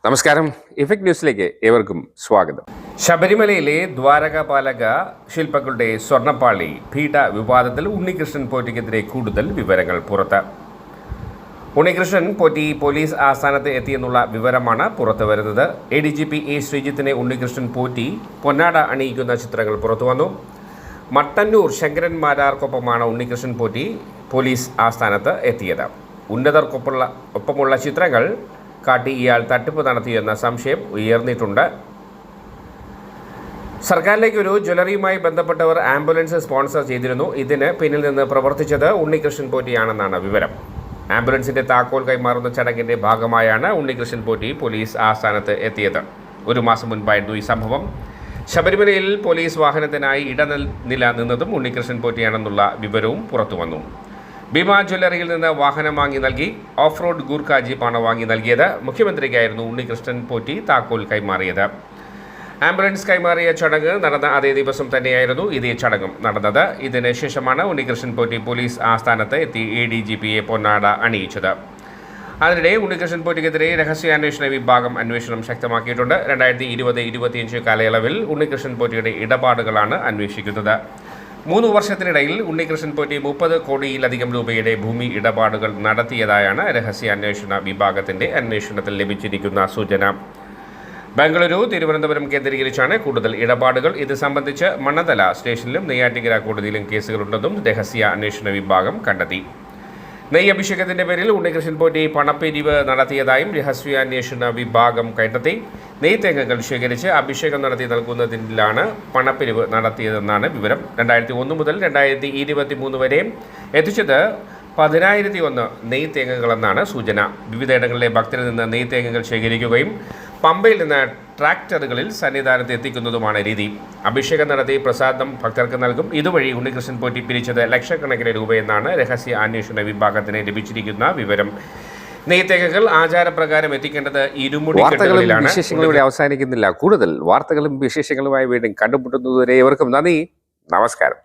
നമസ്കാരം. ഇഫക്ട് ന്യൂസിലേക്ക് ഏവർക്കും സ്വാഗതം. ശബരിമലയിലെ ദ്വാരകാപാലക ശില്പങ്ങളുടെ സ്വർണ്ണപ്പാളി പീഠ വിവാദത്തിൽ ഉണ്ണികൃഷ്ണൻ പോറ്റിക്കെതിരെ കൂടുതൽ വിവരങ്ങൾ പുറത്ത്. ഉണ്ണികൃഷ്ണൻ പോറ്റി പോലീസ് ആസ്ഥാനത്ത് എത്തിയെന്നുള്ള വിവരമാണ് പുറത്തു വരുന്നത്. ADGP A ശ്രീജിത്തിനെ ഉണ്ണികൃഷ്ണൻ പോറ്റി പൊന്നാട അണിയിക്കുന്ന ചിത്രങ്ങൾ പുറത്തുവന്നു. മട്ടന്നൂർ ശങ്കരന്മാരാർക്കൊപ്പമാണ് ഉണ്ണികൃഷ്ണൻ പോറ്റി പോലീസ് ആസ്ഥാനത്ത് എത്തിയത്. ഉന്നതർക്കൊപ്പമുള്ള ചിത്രങ്ങൾ കാട്ടി ഇയാൾ തട്ടിപ്പ് നടത്തിയെന്ന സംശയം ഉയർന്നിട്ടുണ്ട്. സർക്കാരിലേക്ക് ഒരു ജ്വല്ലറിയുമായി ബന്ധപ്പെട്ടവർ ആംബുലൻസ് സ്പോൺസർ ചെയ്തിരുന്നു. ഇതിന് പിന്നിൽ നിന്ന് പ്രവർത്തിച്ചത് ഉണ്ണികൃഷ്ണൻ പോറ്റിയാണെന്നാണ് വിവരം. ആംബുലൻസിന്റെ താക്കോൽ കൈമാറുന്ന ചടങ്ങിന്റെ ഭാഗമായാണ് ഉണ്ണികൃഷ്ണൻ പോറ്റി പോലീസ് ആസ്ഥാനത്ത് എത്തിയത്. ഒരു മാസം മുൻപായിരുന്നു ഈ സംഭവം. ശബരിമലയിൽ പോലീസ് വാഹനത്തിനായി ഇടനില നിന്നതും ഉണ്ണികൃഷ്ണൻ പോറ്റിയാണെന്നുള്ള വിവരവും പുറത്തുവന്നു. ഭീമ ജ്വല്ലറിയിൽ നിന്ന് വാഹനം വാങ്ങി നൽകി ഓഫ് റോഡ് ഗൂർഖ ജീപ്പാണ് വാങ്ങി നൽകിയത്. മുഖ്യമന്ത്രിക്കായിരുന്നു ഉണ്ണികൃഷ്ണൻ പോറ്റി താക്കോൽ കൈമാറിയത്. ആംബുലൻസ് കൈമാറിയ ചടങ്ങ് നടന്ന അതേ ദിവസം തന്നെയായിരുന്നു ഇതേ ചടങ്ങും നടന്നത്. ഇതിന് ശേഷമാണ് ഉണ്ണികൃഷ്ണൻ പോറ്റി പോലീസ് ആസ്ഥാനത്ത് എത്തി ADGPയെ പൊന്നാട അണിയിച്ചത്. അതിനിടെ ഉണ്ണികൃഷ്ണൻ പോറ്റിക്കെതിരെ രഹസ്യാന്വേഷണ വിഭാഗം അന്വേഷണം ശക്തമാക്കിയിട്ടുണ്ട്. 2020-25 കാലയളവിൽ ഉണ്ണികൃഷ്ണൻ പോറ്റിയുടെ ഇടപാടുകളാണ് അന്വേഷിക്കുന്നത്. 3 വർഷത്തിനിടയിൽ ഉണ്ണികൃഷ്ണൻ പോറ്റി 30 കോടിയിലധികം രൂപയുടെ ഭൂമി ഇടപാടുകൾ നടത്തിയതായാണ് രഹസ്യാന്വേഷണ വിഭാഗത്തിന്റെ അന്വേഷണത്തിൽ ലഭിച്ചിരിക്കുന്ന സൂചന. ബംഗളൂരു, തിരുവനന്തപുരം കേന്ദ്രീകരിച്ചാണ് കൂടുതൽ ഇടപാടുകൾ. ഇത് സംബന്ധിച്ച് മണ്ണന്തല സ്റ്റേഷനിലും നെയ്യാറ്റിൻകര കോടതിയിലും കേസുകളുണ്ടെന്നും രഹസ്യ അന്വേഷണ വിഭാഗം കണ്ടെത്തി. നെയ്യ് അഭിഷേകത്തിന്റെ പേരിൽ ഉണ്ണികൃഷ്ണൻ പോറ്റി പണപ്പിരിവ് നടത്തിയതായും രഹസ്യാന്വേഷണ വിഭാഗം കണ്ടെത്തി. നെയ്ത്തേങ്ങകൾ ശേഖരിച്ച് അഭിഷേകം നടത്തി നൽകുന്നതിലാണ് പണപ്പിരിവ് നടത്തിയതെന്നാണ് വിവരം. 2001 മുതൽ 2023 വരെ എത്തിച്ചത് 10,001 നെയ്ത്തേങ്ങകളെന്നാണ് സൂചന. വിവിധയിടങ്ങളിലെ ഭക്തരിൽ നിന്ന് നെയ്ത്തേങ്ങകൾ ശേഖരിക്കുകയും പമ്പയിൽ നിന്ന് ട്രാക്ടറുകളിൽ സന്നിധാനത്ത് എത്തിക്കുന്നതുമാണ് രീതി. അഭിഷേകം നടത്തി പ്രസാദം ഭക്തർക്ക് നൽകും. ഇതുവഴി ഉണ്ണികൃഷ്ണൻ പോറ്റി പിരിച്ചത് ലക്ഷക്കണക്കിന് രൂപയെന്നാണ് രഹസ്യ അന്വേഷണ വിഭാഗത്തിന് ലഭിച്ചിരിക്കുന്ന വിവരം. നെയ്ത്തേങ്ങകൾ ആചാരപ്രകാരം എത്തിക്കേണ്ടത് ഇരുമുടിക്കെട്ടുകളിലാണ്. വിശേഷങ്ങൾ ഇവിടെ അവസാനിക്കുന്നില്ല. കൂടുതൽ വാർത്തകളും വിശേഷങ്ങളുമായി വീണ്ടും കണ്ടുമുട്ടുന്നതുവരെ ഏവർക്കും നന്ദി. നമസ്കാരം.